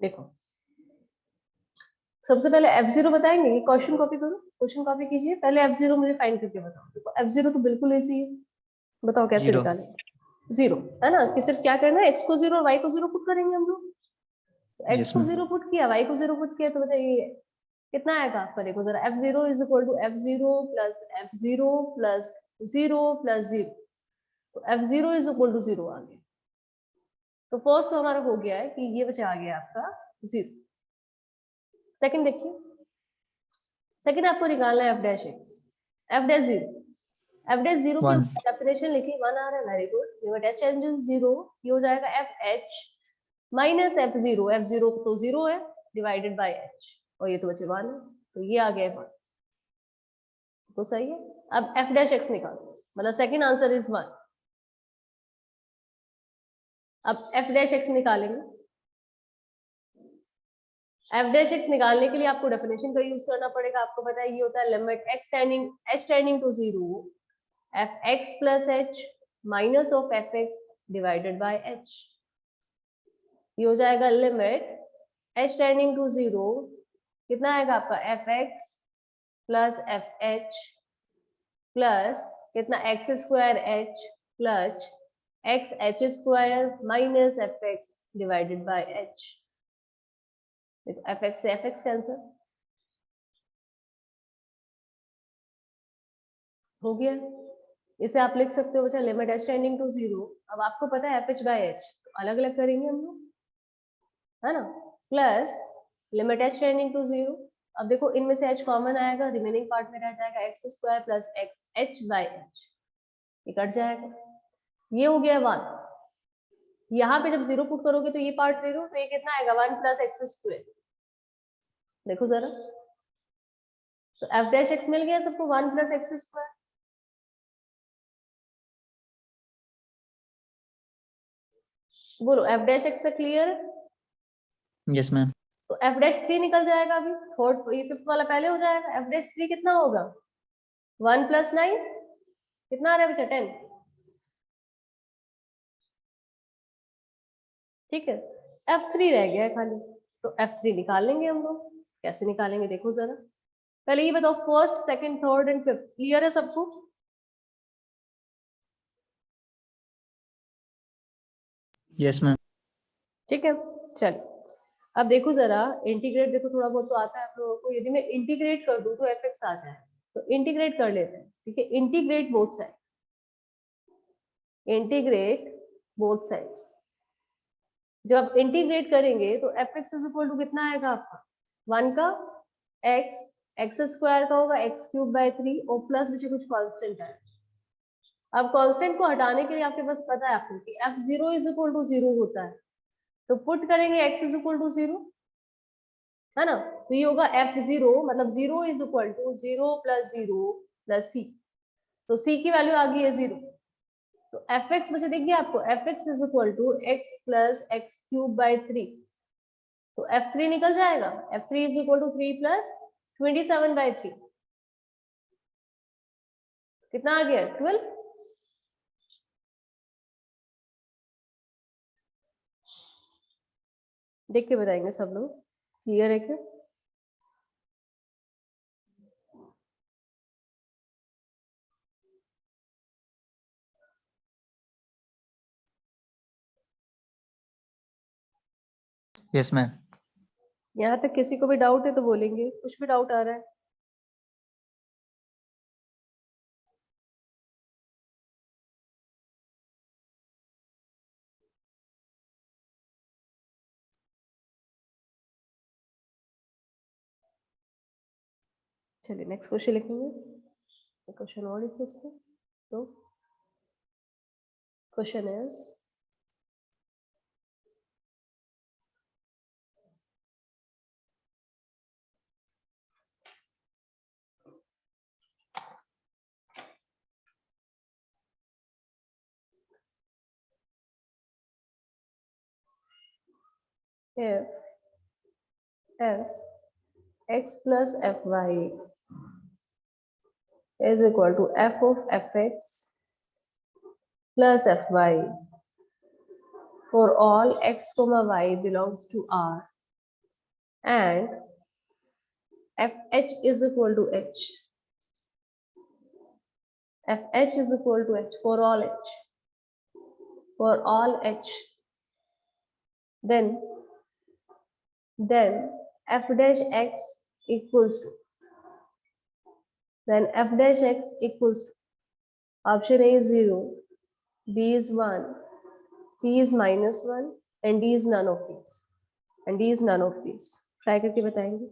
देखो सबसे पहले f0 बताएंगे, क्वेश्चन कॉपी करो, क्वेश्चन कॉपी कीजिए, पहले f0 मुझे फाइंड करके बताओ। देखो f0 तो बिल्कुल इजी है, बताओ कैसे 0 निकालें। 0 है ना, कि सिर्फ क्या करना है, x को 0 और y को 0 पुट करेंगे हम लोग। x Yes, को ma'am. 0 पुट किया, y को 0 पुट किया, तो बताइए कितना आएगा आपका। देखो जरा f0 is equal to f0 plus f0 plus 0 plus 0, तो f0 इज इक्वल टू 0 आ गया। तो फर्स्ट तो हमारा हो गया है कि ये बचा आ गया आपका 0। सेकंड देखिए, सेकंड आपको निकालना है f dash x, f dash 0, f dash 0 की 1. डेफिनेशन लिखिए, 1 आ रहा है, very good. Limit h tangent 0, ये हो जाएगा fh माइनस f0, f0 तो 0 है डिवाइडेड बाय h, और ये तो बचे 1 है, तो ये आ गया 1, तो सही है। अब f डैश x निकालो, मतलब सेकंड आंसर इज 1। अब f डैश x निकालेंगे, f डैश x निकालने के लिए आपको डेफिनेशन का यूज करना पड़ेगा। आपको पता है ये होता है limit h tending to 0 fx plus h minus of fx divided by h, ये हो जाएगा लिमिट h टेंडिंग टू 0, कितना आएगा आपका fx प्लस fh प्लस कितना x square h plus x h square minus fx divided by h। fx से fx cancel हो गया। इसे आप लिख सकते हो बच्चा लिमिट h टेंडिंग टू 0। अब आपको पता है fh बाय h, तो अलग अलग करेंगे हम लोग, है ना, plus limit h tending to 0। अब देखो इनमें से h कॉमन आएगा, रिमेनिंग पार्ट में रह जाएगा x square plus x h by h, ये कट जाएगा, ये हो गया 1। यहाँ पे जब 0 पुट करोगे तो ये पार्ट 0, तो ये कितना आएगा 1 प्लस एक्स स्क्वायर। देखो जरा, तो f डैश x मिल गया सबको 1 प्लस एक्स स्क्वायर। बोलो f डैश x तक क्लियर है? Yes, ma'am. तो f डैश 3 निकल जाएगा अभी, फोर्थ ये फिफ्थ वाला पहले हो जाएगा। f डैश 3 कितना होगा 1 प्लस 9, कितना आ रहा है बच्चा 10, ठीक है। f3 रह गया है खाली, तो f3 निकाल लेंगे हम लोग। कैसे निकालेंगे देखो जरा, पहले ये बताओ first second third and fifth clear है सबको? Yes, ma'am. ठीक है, चलो अब देखो जरा इंटीग्रेट, देखो थोड़ा बहुत तो आता है आप लोगों को। यदि मैं इंटीग्रेट कर दूं तो fx आ जाए, तो इंटीग्रेट कर लेते हैं, ठीक है। Integrate both side, integrate both sides. जब आप इंटीग्रेट करेंगे तो fx इज इक्वल टू कितना आएगा आपका 1 का x, x स्क्वायर का होगा x क्यूब बाय 3 और प्लस नीचे कुछ कांस्टेंट है। अब कांस्टेंट को हटाने के लिए आपके पास पता है आपको कि f0 इज इक्वल टू 0 होता है, तो पुट करेंगे x इज इक्वल टू 0, है ना। तो ये होगा f0, मतलब 0 is equal to 0 plus 0 plus c, तो c की वैल्यू आ गई है 0। तो fx बच्चे देखिए आपको, fx is equal to x plus x cube by 3, तो f3 निकल जाएगा, f3 is equal to 3 plus 27 by 3, कितना आ गया 12। देख के बताएंगे सब लोग, क्लियर है क्या? Yes, ma'am. यहाँ तक किसी को भी डाउट है तो बोलेंगे, कुछ भी डाउट आ रहा है? चलिए नेक्स्ट क्वेश्चन लिखेंगे, क्वेश्चन और लिखिए इसको। तो question is if x plus fy is equal to f of fx plus fy for all x comma y belongs to R, and fh is equal to h. fh is equal to h for all h. For all h, then f dash x equals to, then f dash x equals to, option A is 0, B is 1, C is -1 and D is none of these. And D is none of these. Try करके बताएंगे.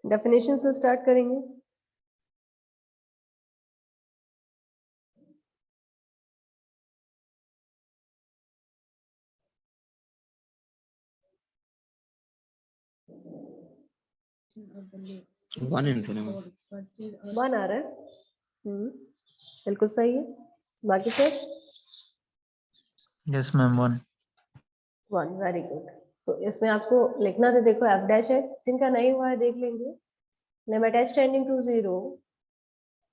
Definition से start करेंगे. One in front में 1 आ रहा है. बिल्कुल सही है. बाकी सब Yes, ma'am. 1. 1. Very good. तो इसमें आपको लिखना था, देखो f dash x, जिनका नहीं हुआ है देख लेंगे. Limit h tending to 0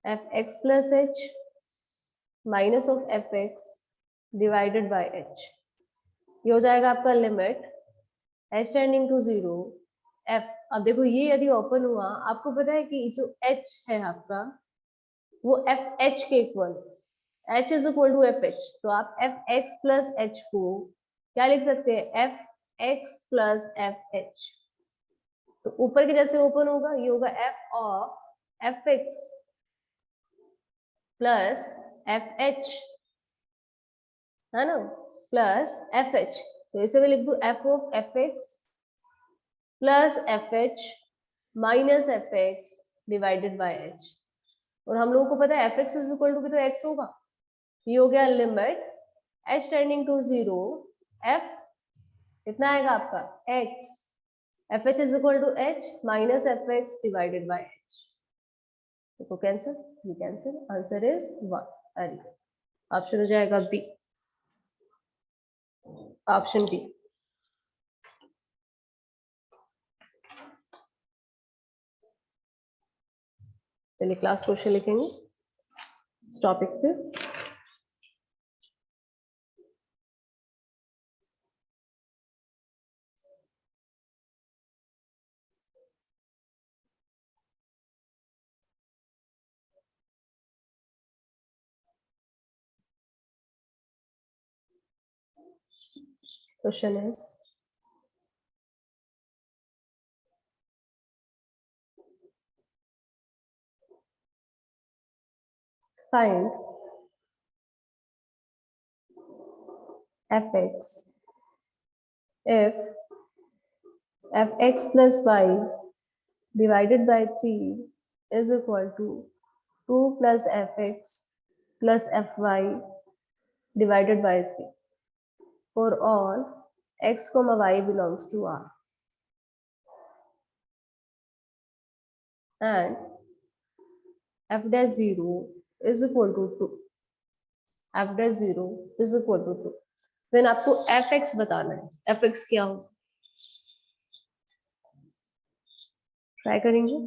f x plus h minus of f x divided by h. ये हो जाएगा आपका limit h tending to 0 f. अब देखो ये यदि ओपन हुआ, आपको पता है कि जो h है आपका वो f h के equal, h is equal to f h. तो आप एफ एक्स प्लस एच को क्या लिख सकते हैं, F x plus f h. तो ऊपर के जैसे ओपन होगा, ये होगा F of f x plus f H, है ना, प्लस एफ एच. तो इसे मैं लिख दू f of f x plus f h minus f x divided by h. और हम लोगों को पता है f x is equal to भी तो एक्स होगा. ये हो गया limit h tending to 0 f कितना आएगा आपका x, f h is equal to h minus f x divided by h. देखो कैंसिल, ये cancel, answer is 1. Very good. Option हो जाएगा बी, ऑप्शन बी. चलिए क्लास क्वेश्चन लिखेंगे इस टॉपिक पे. Question is find fx if fx plus y divided by 3 is equal to 2 plus fx plus fy divided by 3 for all x comma y belongs to R, and f dash 0 is equal to 2. f dash 0 is equal to 2. Then आपको fx बताना है. fx क्या हो, try करेंगे.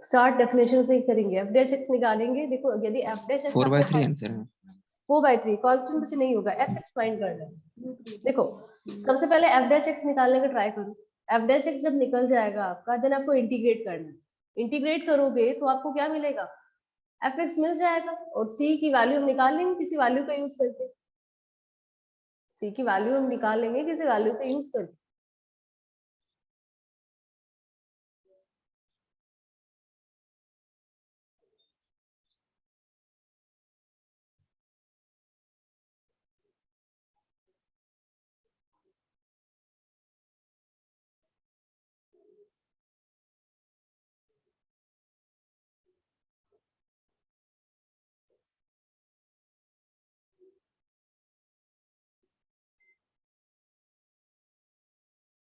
Start definition से ही करेंगे, f dash x निकालेंगे। देखो यदि एफ डैश एक्स 4/3 आंसर है। 4/3 कांस्टेंट कुछ नहीं होगा, एफ एक्स फाइंड करना है। देखो सबसे पहले एफ डैश एक्स निकालने का ट्राई करो। एफ डैश एक्स जब निकल जाएगा आपका, देन आपको इंटीग्रेट करना है। इंटीग्रेट करोगे तो आपको क्या मिलेगा, एफ एक्स मिल जाएगा। और सी की वैल्यू हम निकाल लेंगे किसी वैल्यू का यूज करके। सी की वैल्यू हम निकाल लेंगे किसी वैल्यू का यूज करके।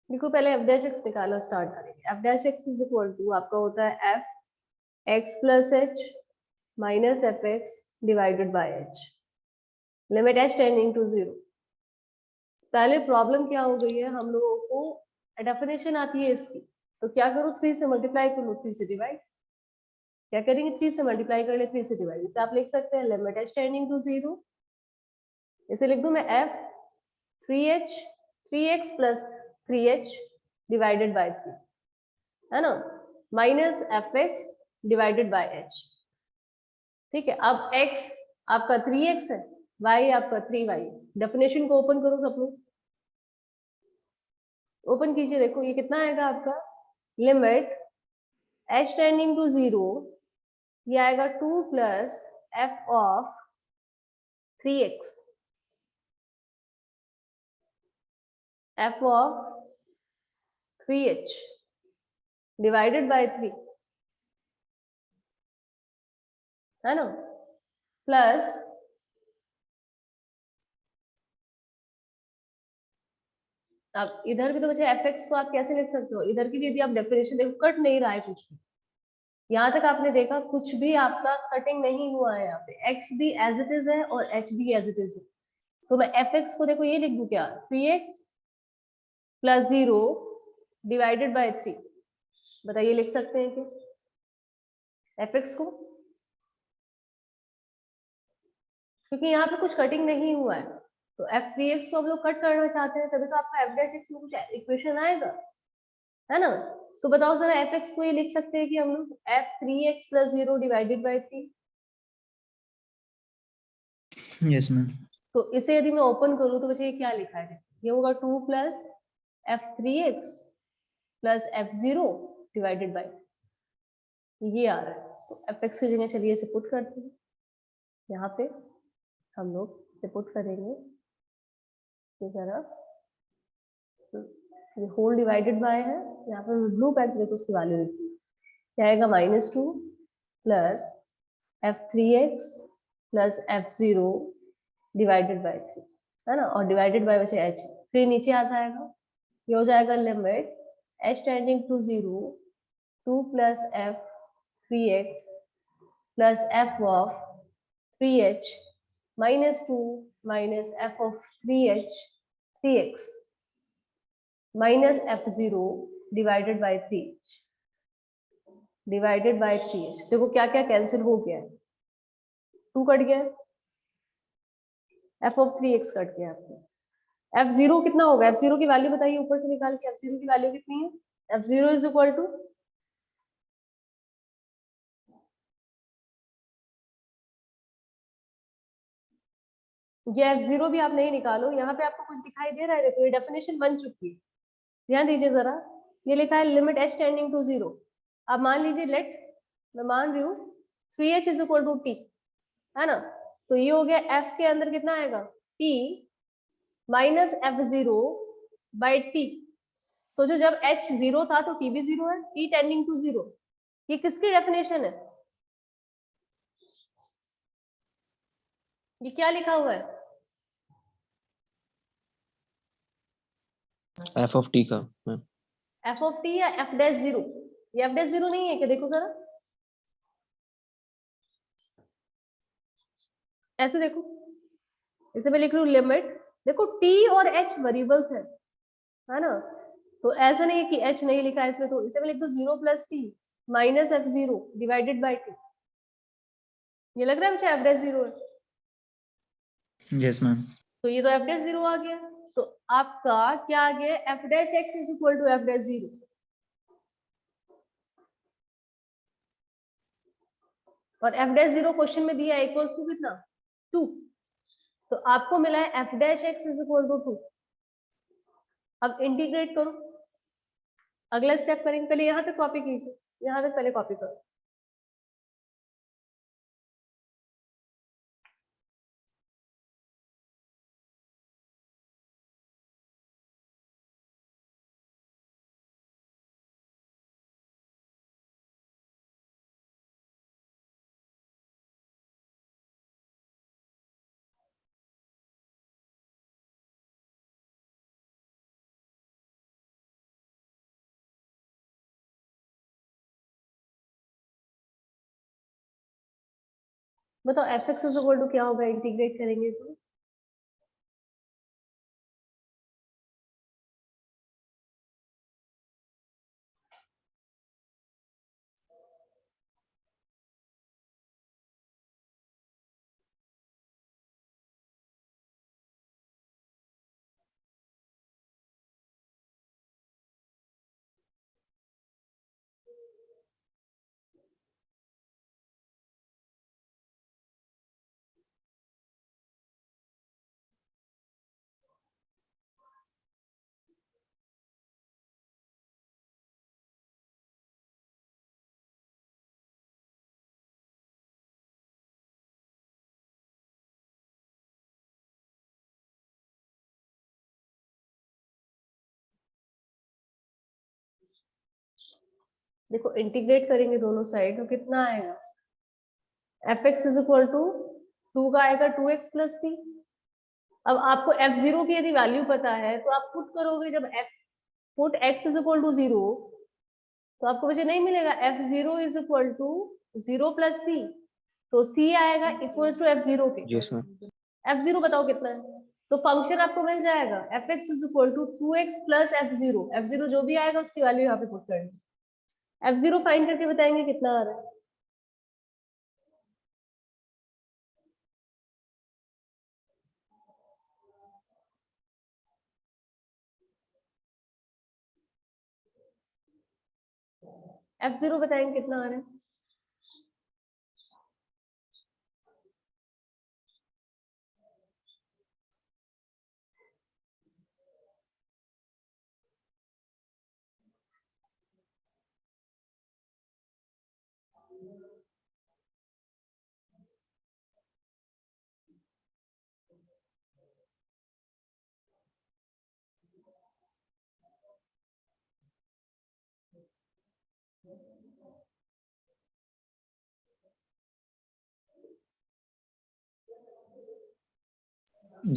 देखो पहले एफ डैश एक्स निकालना स्टार्ट करेंगे। F dash x is equal to आपका होता है f x plus h minus f x divided by h, limit h tending to 0। पहले प्रॉब्लम क्या हो गई है, हम लोगों को डेफिनेशन आती है इसकी, तो क्या करो 3 से मल्टीप्लाई कर लो, 3 से डिवाइड। क्या करेंगे, 3 से मल्टीप्लाई कर ले, 3 से डिवाइड। इसे आप लिख सकते हैं लिमिट एच टेंडिंग टू 0। इसे लिख दूं मैं F 3x plus 3h divided bye 3, है ना, minus f x divided by H. ठीक है, अब x आपका 3x है, y आपका 3y। डेफिनेशन को ओपन करो सब लोग, ओपन कीजिए। देखो ये कितना आएगा आपका, लिमिट h टेंडिंग टू 0, ये आएगा 2 plus F of 3x, F of 3h divided bye 3, है ना, प्लस अब इधर भी तो बच्चे एफ एक्स को आप कैसे लिख सकते हो, इधर की यदि आप डेफिनेशन देखो, कट नहीं रहा है कुछ भी। यहाँ तक आपने देखा कुछ भी आपका कटिंग नहीं हुआ है। यहाँ पे एक्स भी एज इट इज है और एच भी एज इट इज है। तो मैं एफ एक्स को देखो ये लिख दूं क्या, 3x प्लस 0 डिवाइडेड बाय 3। बताइए लिख सकते हैं क्या एफ एक्स को, क्योंकि यहाँ पे कुछ कटिंग नहीं हुआ है। तो f3x को हम लोग कट करना चाहते हैं, तभी तो आपका f डैश x में कुछ इक्वेशन आएगा, है ना। तो बताओ जरा fx को ये लिख सकते हैं कि हम लोग f3x plus 0 divided by 3। Yes, ma'am. तो इसे यदि मैं ओपन करूं तो मुझे क्या लिखा है, ये होगा 2 plus f3x plus f0 divided bye, ये आ रहा है। तो fx की जगह चलिए इसे पुट करते हैं, यहाँ पे हम लोग इसे पुट करेंगे। ये जरा ये होल डिवाइडेड बाय है, यहाँ पे ब्लू पेन से देखो उसकी वैल्यू लिखी, क्या आएगा, -2 plus f3x plus f0 divided bye 3, है ना, और डिवाइडेड बाय बचे h, फिर नीचे आ जाएगा, ये हो जाएगा limit h tending to 0 2 plus f3x plus f of 3h -2 minus f of 3x minus f0 divided by 3h divided by 3h। देखो क्या क्या कैंसिल हो गया है, 2 कट गया, f ऑफ 3x कट गया आपका। f0 कितना होगा, f0 की वैल्यू बताइए ऊपर से निकाल के, f0 की वैल्यू कितनी है, f0 इज इक्वल टू, ये f0 भी आप नहीं निकालो, यहाँ पे आपको कुछ दिखाई दे रहा है, देखो ये डेफिनेशन बन चुकी है, ध्यान दीजिए जरा। ये लिखा है लिमिट h टेंडिंग टू 0। अब मान लीजिए लेट, मैं मान रही हूँ 3h is equal to t, है ना, तो ये हो गया f के अंदर कितना आएगा, t minus f0 by t। सोचो जब h 0 था तो t भी 0 है, t टेंडिंग टू 0, ये किसकी डेफिनेशन है, ये क्या लिखा हुआ है, f of t का मैम। f ऑफ t या f डैश 0, ये f डैश 0 नहीं है क्या, देखो जरा ऐसे देखो, इसे मैं लिख रही हूँ लिमिट, देखो t और h वेरिएबल्स है ना, तो ऐसा नहीं है कि h नहीं लिखा है इसमें, तो इसे मैं लिख दूं 0 plus t minus F zero divided by two. ये लग रहा है बच्चा एफ डैश जीरो है, Yes, ma'am. तो ये तो एफ डैश जीरो आ गया। तो आपका क्या आ गया, f dash x is equal to f dash zero. और एफ डैश जीरो क्वेश्चन में दिया है इक्वल्स टू कितना, 2। तो आपको मिला है f dash x is equal to 2। अब इंटीग्रेट करो, अगला स्टेप करेंगे। पहले यहां तक कॉपी कीजिए, यहां तक पहले कॉपी करो। बताओ f x is equal to क्या होगा, इंटीग्रेट करेंगे तो देखो इंटीग्रेट करेंगे दोनों साइड तो कितना आएगा, f x is equal to 2 का आएगा 2x प्लस 3। अब आपको एफ जीरो की यदि वैल्यू पता है तो आप पुट करोगे, जब F put x is equal to 0 तो आपको मुझे नहीं मिलेगा F zero is equal to 0 plus सी, तो सी आएगा इक्वल टू एफ जीरो के। Yes, ma'am. एफ जीरो बताओ कितना है, तो फंक्शन आपको मिल जाएगा F x is equal to 2x plus f zero जो भी आएगा उसकी वैल्यू यहाँ पे पुट करनी। एफ जीरो फाइंड करके बताएंगे कितना आ रहा है। एफ जीरो बताएंगे कितना आ रहा है।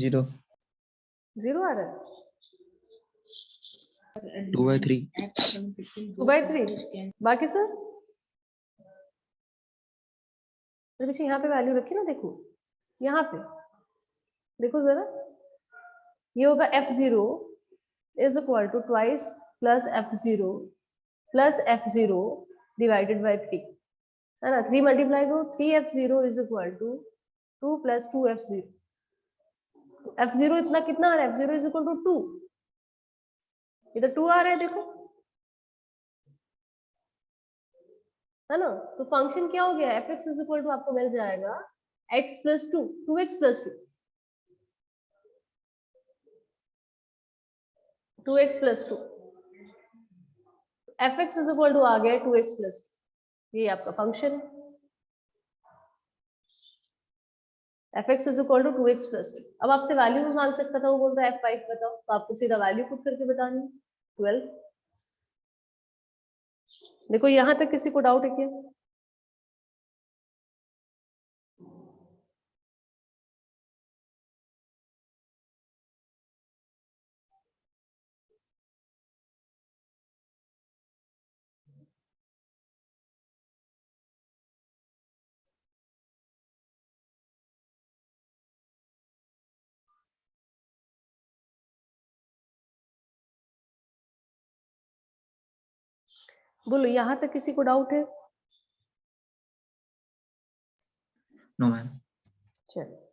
Zero. जीरो आ रहा है, 2/3. 2/3। बाकी सर पीछे यहाँ पे वैल्यू रखी ना, देखो यहाँ पे देखो जरा, ये होगा f zero is equal to twice plus f zero divided by 3, है ना। 3 मल्टीप्लाई करो, 3f0 is equal to 2 plus 2f0। F zero इतना कितना आ रहा है, f zero is equal to 2, इधर 2 आ रहा है देखो, है ना। तो फंक्शन क्या हो गया, f x is equal to आपको मिल जाएगा x plus 2, 2x plus 2, 2x plus 2, f x is equal to आ गया 2x प्लस 2, ये आपका फंक्शन है। F x is equal to 2x plus 2। अब आपसे वैल्यू भी मांग सकता था, वो बोल रहा है f5 बताओ, तो आपको सीधा वैल्यू पुट करके बतानी है 12। देखो यहां तक किसी को डाउट है क्या? बोलो, यहाँ तक किसी को डाउट है? No ma'am. चलो